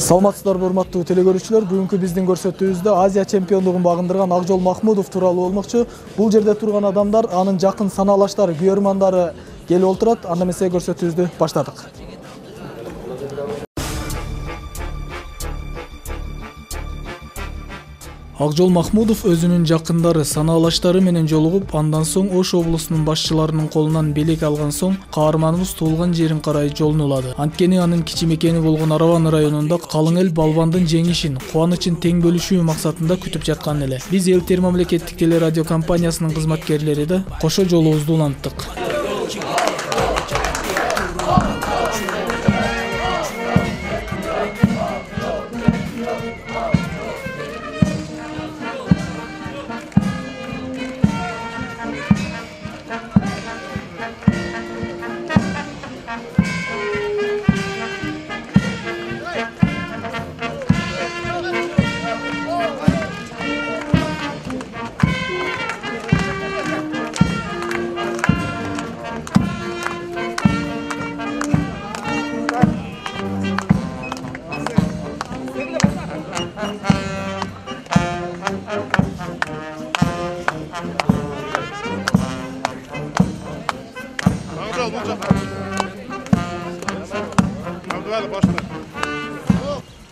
Саламатсыздарбы урматтуу телекөрүүчүлөр, бүгүнкү биздин көрсөтүүбүздө Азия чемпиондугун багындырган Акжол Махмудов тууралуу болмокчу. Бул жерде турган адамдар, анын жакын санаалаштары, күйөрмандары келип отурат. Анда эмесе көрсөтүүбүздү баштадык. Акжол Махмудов өзүнүн жакындары, санаалаштары менен жолугуп, андан соң Ош облусунун башчыларынын колунан белек алган соң каарманыбыз туулган жерин карай жолун улады. Анткени анын кичи мекени болгон Араван районунда калың эл балбандын жеңишин, кубанычын тең бөлүшүү максатында күтүп жаткан эле. Биз Эл Тер мамлекеттик телерадио компаниясынын кызматкерлери да кошо жолубузду уланттык.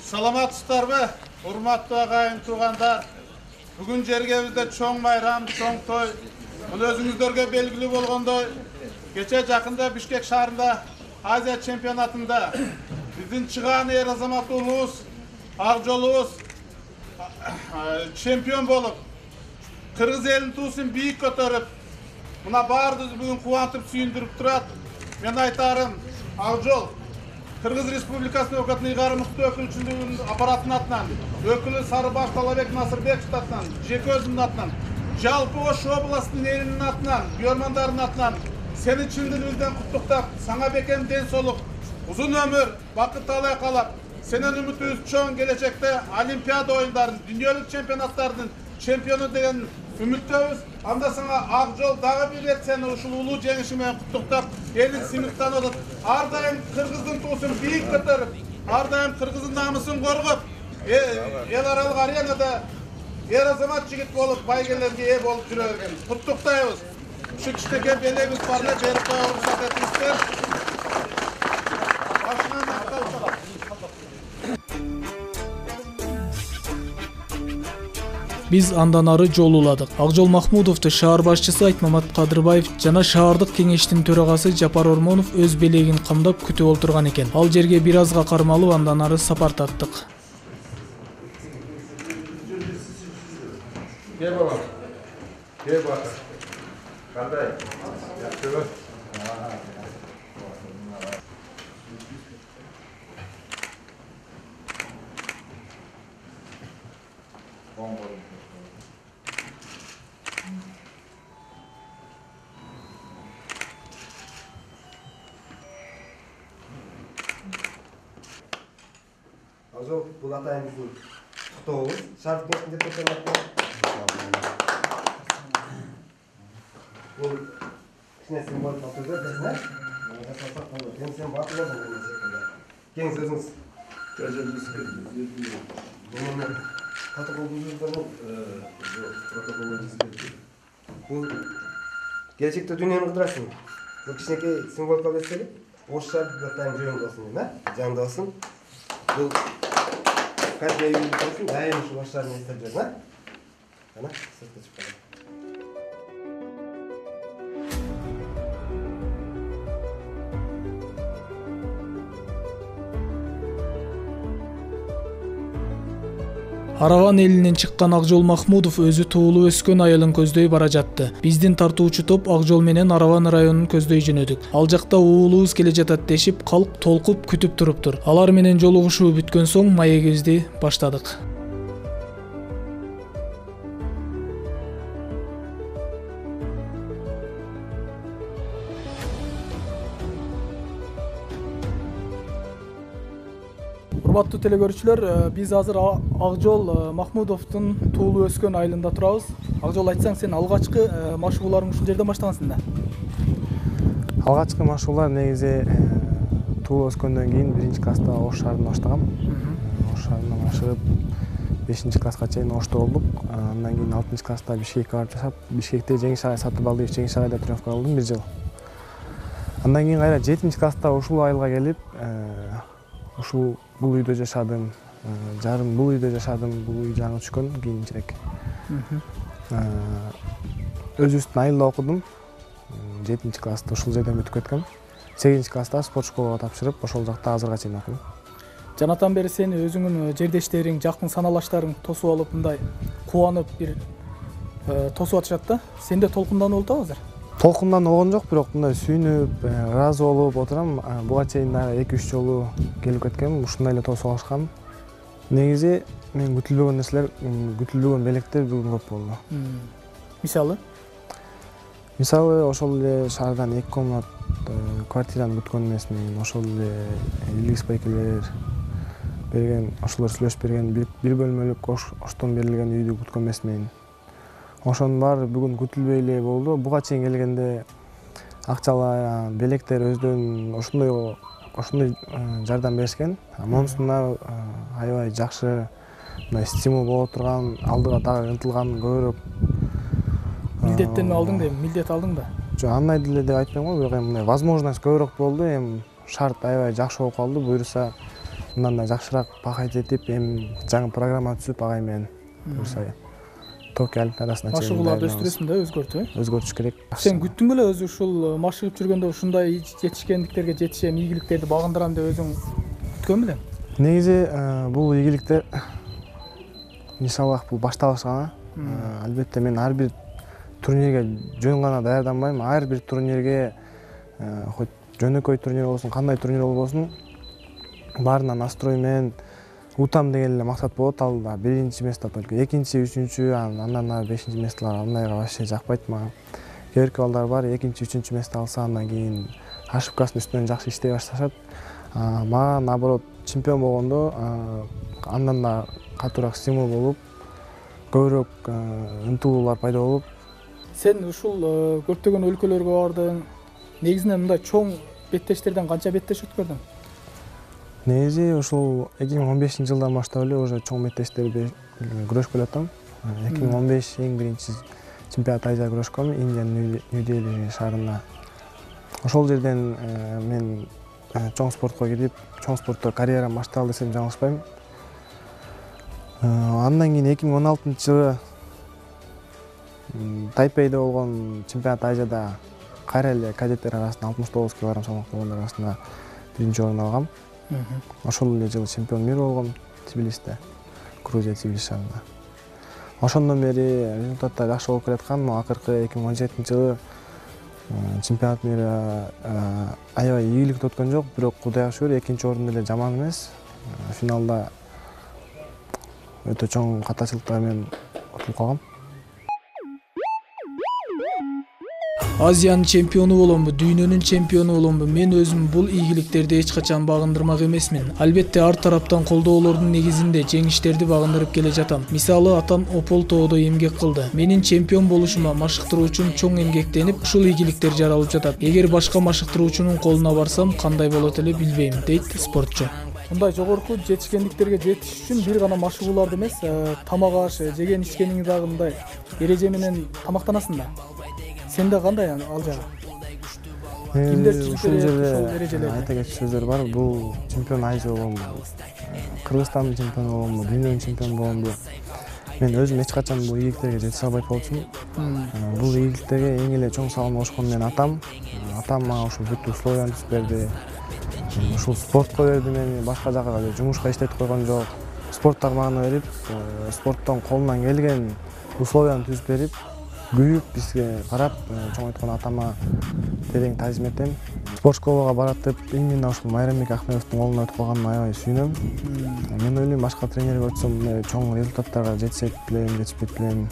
Саламатсыздарбы, урматтуу агайын туугандар. Бүгүн жергебизде чоң майрам, чоң той. Бул өзүңүздөргө белгилүү болгондой, кече жакында Бишкек шаарында Азия чемпионатында биздин чыгаан эр азаматыбыз, Акжолубуз чемпион болуп, кыргыз элинин туусун бийик көтөрүп, мына баарыбызды бүгүн кубантып, сүйүндүрүп турат. Мен айтарым, Акжол Кыргыз Республикасынын өкмөтүнүн ыйгарым укуктуу өкүлчүлүгүнүн аппаратынын атынан, өкүлү Сарыбаш Талабек Насырбековдун атынан, жеке өзүмдүн атынан, жалпы Ош областынын элинин атынан, күйөрмандарынын атынан сени чын дилибизден куттуктап, саңа бекем ден соолук, узун өмүр, бакыт алай калап, сенен үмүтүбүз чоң келечекте Олимпиада оюндарын, дүйнөлүк чемпионаттардын чемпиону деген үмүттөбүз. Анда сага Акжол дагы бир рет сени ушул улуу жеңиши менен куттуктап, элин сыймыктанып атат. Ар дайым кыргыздын туусун бийик көтөрүп, ар дайым кыргыздын намысын коргоп, эл аралык аренада эр азамат жигит болуп, байгелерге ээ болуп жүрө берген. Куттуктайбыз. Ушу кичинекей белегибиз бар эле, берип коюңуз, уруксат этиңиздер. Башынан макталып. Биз андан ары жол уладык. Акжол Махмудовду шаар башчысы Айтмамат Кадырбаев жана шаардык кеңештин төрагасы Жапар Ормонов өз белегин камдап күтүп олтурган экен. Ал жерге бир азга кармалып, андан ары сапар тарттык. Кел балам. Кел бата. Кандай? Жакшыбы? Акжол, бул атайыбыздын куттугубуз. Шаардык кеңештин депутаттарына. Бул кичине символдук калтырды, десме? Жасасак болот. Эми сен батыр болдуң деген секилде. Кең сөзүңүз. Бул протоколдун бул келечекте дүйнөнү кыдырасың. Бул кичинекей символика берсели, Ош шаардык атайын жөн болсун дейм, жанында болсун. Бул каждый үйүн болсун, дайым ушу баштарын эстеп жүрөм, Ана, сыртка чыгып калат. Араван элинен чыккан Акжол Махмудов өзү туулуп өскөн айылын көздөй бара жатты. Биздин тартуучу топ Акжол менен Араван районун көздөй жөнөдүк. Ал жакта уулубуз келе жатат дешип, калк толкуп күтүп туруптур. Алар менен жолугушуу бүткөн соң маегибизди баштадык. Урматтуу телекөрүүчүлөр, биз азыр Акжол Махмудовдун туулуп өскөн айылында турабыз. Акжол, айтсаң, сен алгачкы машыгууларың ушул жерде баштагансың да? Алгачкы машыгуулар негизи туулуп өскөндөн кийин 1-класста Ош шаарында баштагам. шаарынан ашыгып 5-класска чейин Ошто болдук. Андан кийин 6-класста Бишкекке барып жашап, Бишкекте Жеңиш агай сатып алды, Жеңиш агайда тренировка кылдым 1 жыл. Андан кийин кайра 7-класста ушул айылга келип, ушул бул үйдө жашадым. Жарым бул үйдө жашадым, бул үй жаңы түшкөн кийинчерээк. Өзүбүздүн айылда окудум. 7-класста ушул жерден бүтүп кеткем. 8-класста спорт школага тапшырып, ошол жакта азырга чейин окуйм. Жанатан бери сени өзүңүн жердештериң, жакын саналаштарың тосуп алып мындай кубанып бир тосуп атышат да. Сенде толкунданып атабы азыр? Толкундан болгон жок, бирок мындай сүйүнүп, ыраазы болуп отурам. Буга чейин дагы 2-3 жолу келип кеткем, ушундай эле тосуп алышкан. Негизи мен күтүлбөгөн нерселер, күтүлбөгөн белектер бүгүн көп болду. Мисалы? Мисалы, ошол эле шаардан 2 комнат квартираны күткөн эмесмин, ошол эле илгиз байкелер берген, ошолор сүйлөшүп берген бир бөлмөлүк оштон берилген үйдү күткөн эмесмин. Ошонун баары бүгүн күтүлбөй эле болду. Буга чейин келгенде акчалай белектер өздөрүнүн ошондой жардам беришкен. Монусунда аябай жакшы стимул боло турган, алдыга дагы ынтылган көбүрөөк. Милдеттенме алдың да, милдет алдың да? Жок, андай деле деп айтпайм го, бирок мындай возможность көбүрөөк болду. Шарт аябай жакшы болуп калды. Буюрса мындан да жакшыраак пахать этип, жаңы программа түзүп агай менен буюрса Токио Олимпиадасына чейин машыгууларды өстүрөсүң да, өзгөртүп, өзгөртүш керек. Сен күттүң беле өзү ушул машыгып жүргөндө ушундай жетишкендиктерге жетишем, ийгиликтерди багындырам деп өзүң күткөн белең? Негизи бул ийгиликтер иншаллах бул башталыш гана. Албетте мен ар бир турнирге жөн гана даярданбайм. Ар бир турнирге хоть жөнөкөй турнир болсун, кандай турнир болбосун, баарына настрой менен утам деген эле максат болот. Ал 1-чи место только, 2-чи, 3-чү, андан ары 5-чи местолор андайга вообще жакпайт мага. Кээ-бирки балдар бар, 2-чи, 3-чү место алса, андан кийин ошибкасынын үстүнөн жакшы иштей башташат. Мага наоборот чемпион болгондо андан да катуураак стимул болуп, көбүрөөк ынтылуулар пайда болуп. Сен ушул көптөгөн өлкөлөргө бардың. Негизинен мындай чоң беттештерден канча беттеш өткөрдүң? Негизи ушул 2015-жылдан баштап эле уже чоң беттештерди күрөшкө элем. 2015 эң биринчи чемпионат Азия күрөшкөм, Индиянын Нью-Дели шаарында. Ошол жерден мен чоң спортко кирип, чоң спортто карьерам башталды десем жаңылышпайм. Андан кийин 2016-жылы Тайпейде болгон чемпионат Азияда кайра эле кадеттер арасында 69 кг салмак болгондор арасында 1-чи орун алгам. Ошол эле жылы чемпион мир болгом Тбилисиде, Грузия Тбилис шаарында. Ошондон бери результаттар жакшы болуп келаткан. Акыркы 2017-жылы чемпионат мири аябай ийгиликтүү өткөн жок, бирок Кудайга шүгүр 2-чи орун деле жаман эмес. Финалда өтө чоң катачылыктар менен утулуп калгам. Азиянын чемпиону боломбу, дүйнөнүн чемпиону боломбу, мен өзүм бул ийгиликтерди эч качан багындырмак эмесмин. Албетте ар тараптан колдоолордун негизинде жеңиштерди багындырып келе жатам. Мисалы, атам Опол тоодо эмгек кылды. Менин чемпион болушума машыктыруучум чоң эмгектенип, ушул ийгиликтер жаралып жатат. Эгер башка машыктыруучунун колуна барсам, кандай болот эле билбейм, дейт спортчу. Мындай жогорку жетишкендиктерге жетиш үчүн бир гана машыгууларды эмес, тамак аш, жеген ичкениңди дагы мындай эреже менен тамактанасың да. Сенде кандай ал жагы? Кимдер ушул жерде айта кетчү сөздөр бар. Бул чемпион Азия болгонбу, Кыргызстандын чемпиону болгонбу, дүйнөнүн чемпиону болгонбу, мен өзүм эч качан бул ийгиликтерге жете албайт болчумун. Бул ийгиликтерге эң эле чоң салым кошкон менин атам. Атам мага ушул бүт условияны түзүп берди. Ушул спортко берди мени, башка жака жумушка иштетип койгон жок. Спорт тармагына берип, спорттон колунан келген условияны түзүп берип, күйүп бизге карап, чоң айткан атама терең таазим этем. Спорт школага барат деп, именно ушул Майрамбек Ахмедовдун колуна өтүп калганыма аябай сүйүнөм. Мен ойлойм, башка тренерге өтсөм чоң результаттарга жетишет белем, жетишпейт белем.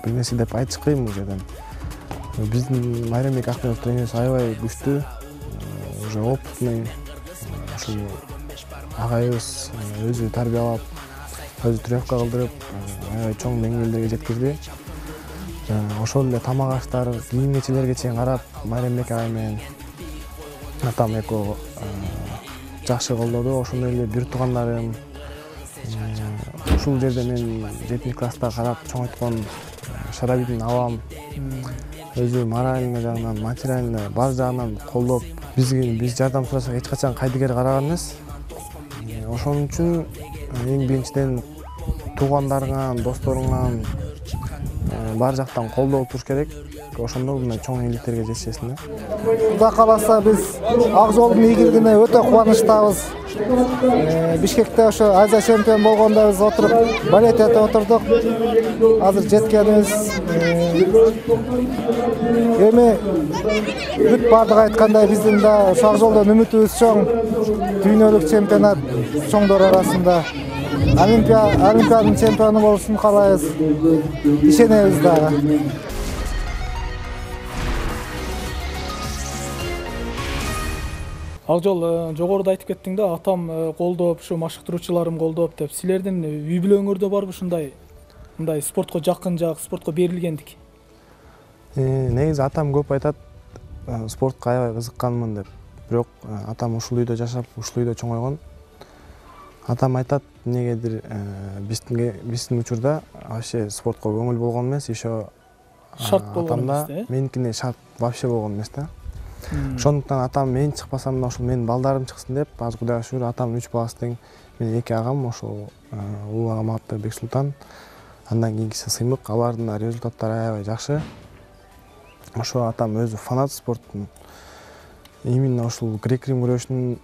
Бир нерсе деп айтыш кыйын бул жерден. Биздин Майрамбек Ахмедов тренерибиз аябай күчтүү, уже опытный. Ушул агайыбыз өзү тарбиялап, өзү тренировка кылдырып, аябай чоң деңгээлдерге жеткизди. Ошол эле тамак аштар, кийим-кечелерге чейин карап, Майрамбек агай менен атам экөө жакшы колдоду. Ошондой эле бир туугандарым, ушул жерде мен 7 класста карап чоңойткон Шарабидин абам өзү моральный жагынан, материальный бар жагынан колдоп, биз жардам сурасак эч качан кайдыгер караган эмес. Ошон үчүн эң биринчиден туугандарыңан, досторуңан бар жактан колдоо туруш керек. Ошондо мындай чоң ийгиликтерге жетишесиң да. Кудай кааласа биз Ак жолдун ийгилигине өтө кубанычтабыз. Бишкекте ошо Азия чемпион болгондо биз отуруп болеть этип отурдук. Азыр жеткенибиз эми бүт бардыгы айткандай биздин да ошо Ак жолдон үмүтүбүз чоң. Дүйнөлүк чемпионат чоңдор арасында Олимпиадын чемпиону болушун каалайбыз. Ишенебиз дагы. Акжол, жогоруда айтып кеттиң да, атам колдоп, ушу машыктыруучуларым колдоп деп. Силердин үй бүлөңөрдө барбы ушундай мындай спортко жакын жак, спортко берилгендик? Негизи атам көп айтат, спортко аябай кызыкканмын деп. Бирок атам ушул үйдө жашап, ушул үйдө чоңойгон. Атам айтат, негедир биздин учурда вообще спортко көңүл болгон эмес, еще Шарт болгон эмес, атамда меникине шарт вообще болгон эмес да. Ошондуктан атам мен чыкпасам да ошол менин балдарым чыксын деп, азыр Кудайга шүгүр атам 3 баласы тең. Мен 2 агам, ошол улуу агам аты Бексултан, андан кийинкиси Сыймык, алардын да результаттары аябай жакшы. Ошо атам өзү фанат спорттун. Именно ушул грек-рим күрөшүнүн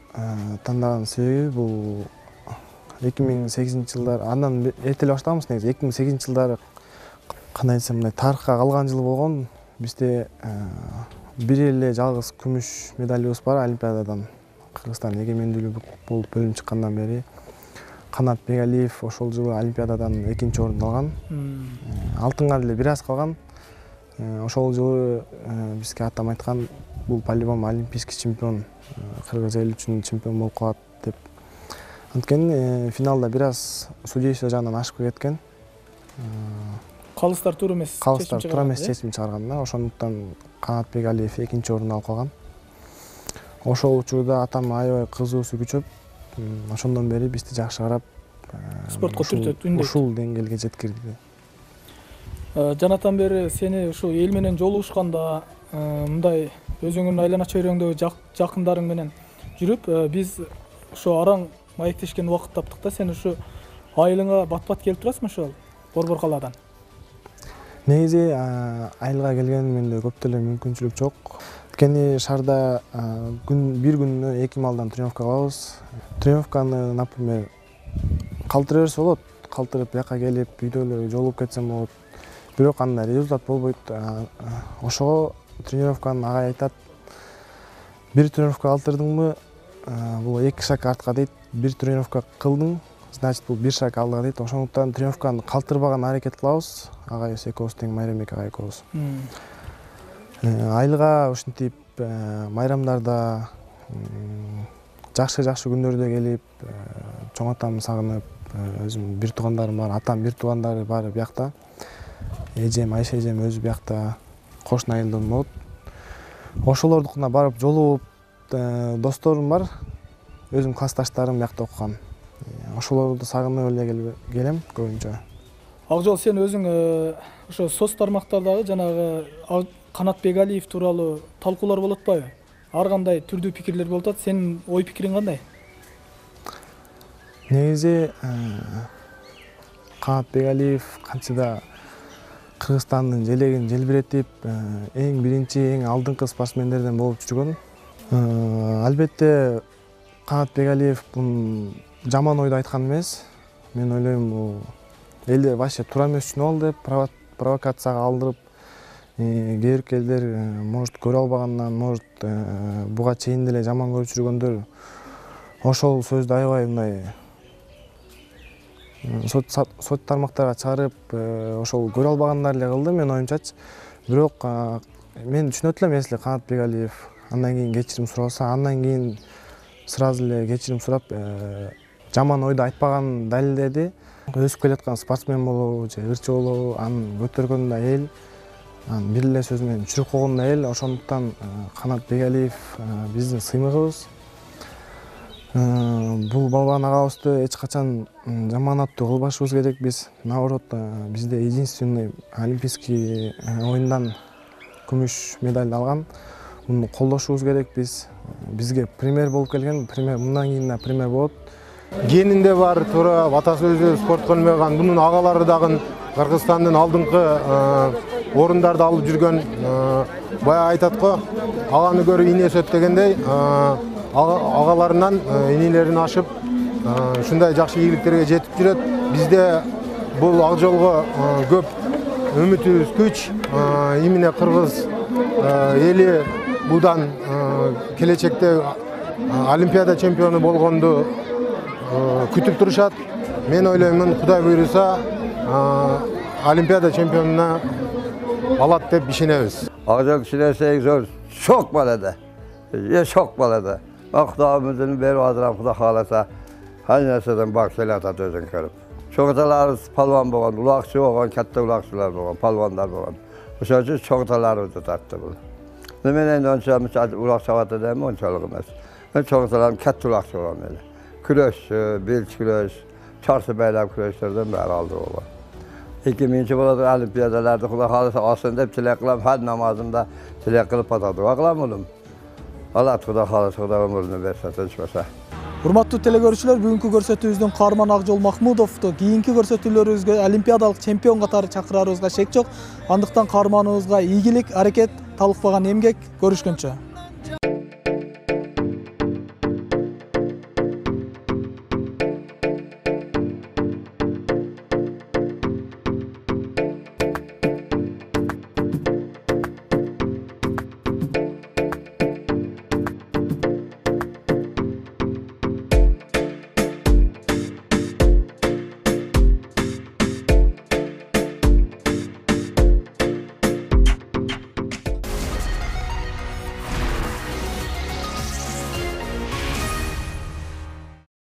тандаган себеби бул 2008-жылдар, андан эрте эле баштаганбыз негизи. 2008-жылдары кандай десем, мындай тарыхка калган жыл болгон. Бизде бир эле жалгыз күмүш медалыбыз бар Олимпиададан. Кыргызстан эгемендүүлүк болуп бөлүнүп чыккандан бери Канат Бегалиев ошол жылы Олимпиададан 2-чи орунду алган. Алтынга деле бир аз калган. Ошол жылы бизге атам айткан, бул по-любому олимпийский чемпион, кыргыз эли үчүн чемпион болуп калат деп. Анткени финалда бир аз судейство жагынан ашып кеткен. Калыстар туура эмес чечим чыгарган да. Ошондуктан Канат Бегалиев 2-чи орунду алып калган. Ошол учурда атам аябай кызуусу күчөп, ошондон бери бизди жакшы карап, спортко түртөт, үндөйт. Ушул деңгээлге жеткирди. Жанатан бери сени ушу эл менен жолугушканда, мындай өзүңдүн айлана чөйрөңдөгү жакындарың менен жүрүп, биз ошо араң маектешкен убакыт таптык да. Сен ушу айылыңа бат-бат келип турасың ошол Борбор калаадан? Негизи айылга келген менде көп деле мүмкүнчүлүк жок. Анткени шаарда бир күнүнө 2 малдан тренировка кылабыз. Тренировканы, например, калтыра берсе болот. Калтырып бияка келип, үйдө эле жолугуп кетсем болот. Бирок андай результат болбойт. Ошого тренировканы агай айтат. Бир тренировка калтырдыңбы, бул 2 шаг артка дейт. Бир тренировка кылдың, значит бул 1 шаг алдыга дейт. Ошондуктан тренировканы калтырбаган аракет кылабыз. Агай экөөбүз тең, Майрамбек агай экөөбүз. Айылга ушинтип майрамдарда, жакшы күндөрдө келип, чоң атамды сагынып, өзүм бир туугандарым бар, атам бир туугандары бар биякта. Эжем, Айша эжем өзү биякта, кошуна айылдын болот. Ошолордукуна барып жолугуп, досторум бар, өзүм классташтарым биякта окуган. Ошолорду сагынып эле келем көбүнчө. Акжол, сен өзүң ошо соц тармактардагы жанагы Канат Бегалиев тууралуу талкуулар болот атпайбы? Ар кандай түрдүү пикирлер болот ат. Сенин ой пикириң кандай? Негизи Канат Бегалиев канчада Кыргызстандын желегин желбиретип, эң биринчи, эң алдыңкы спортсмендерден болуп жүргөн. Албетте Канат Бегалиев бун жаман ойду айткан эмес. Мен ойлойм, бул элдер вообще туура эмес үчүн ал деп провокацияга алдырып, кээбирки элдер может көрө албагандан, может буга чейин деле жаман көрүп жүргөндөр ошол сөздү аябай мындай соц тармактарга чыгарып, ошол көрө албагандар эле кылды, мен оюмчачы. Бирок мен түшүнөт элем, если Канат Бегалиев андан кийин кечирим суралса, андан кийин сразу эле кечирим сурап, жаман ойду айтпаганын далилдеди. Өсүп келаткан спортсмен болобу же ырчы болобу, анын көтөргөн да эл, анын бир эле сөзү менен чүрүп койгон да эл. Ошондуктан Канат Бегалиев биздин сыймыгыбыз. Бул балбан агабызды эч качан жаман аттуу кылбашыбыз керек. Биз наоборот бизде единственный олимпийский оюндан күмүш медаль алган. Муну колдошубуз керек. Бизге пример болуп келген, пример мындан кийин да пример болот. Генинде бар, туура атасы өзү спортко өнмөгөн. Бунун агалары дагы Кыргызстандын алдыңкы орундарды алып жүргөн. Бая айтат го, аганы көрүп ийнеси өт дегендей, агаларынан инилерин ашып, ушундай жакшы ийгиликтерге жетип жүрөт. Бизде бул ак жолго көп үмүтүбүз күч. Именно кыргыз эли будан келечекте Олимпиада чемпиону болгонду күтүп турушат. Мен ойлоймун, Кудай буйруса, Олимпиада чемпионуна алат деп ишенебиз. Ак кишилер зor, çok balada. Çok balada. Akdağımızın beri adıram Kuda halasa, her neseden bakşelat at özün körüp. Çoğutalarız palvan boğan, ulakçı boğan, katta ulakçılar boğan, palvanlar boğan. Bu sözü çoğutalarımızı tattı bunu. Nemeneyin önce ulakçı havatta değil mi? Onun çalgımız. Ben çoğutalarım katta ulakçı boğan öyle. Küreş, bilç küreş, çarşı beyler küreşlerden beri aldı olan. 2000 burada olimpiyadalarda Kuda halasa aslında hep çilek kılam, her namazımda çilek kılıp atadı. Vaklam oğlum. Allah Kuda halasa Kuda ömrünü verse, tecrübese. Урматтуу телекөрүүчүлөр, бүгүнкү көрсөтүүбүздүн каарман Акжол Махмудовду кийинки көрсөтүүлөрүбүзгө олимпиадалык чемпион катары чакыраарыбызга шек жок. Андыктан каарманыбызга ийгилик, аракет, талыкпаган эмгек, көрүшкөнчө.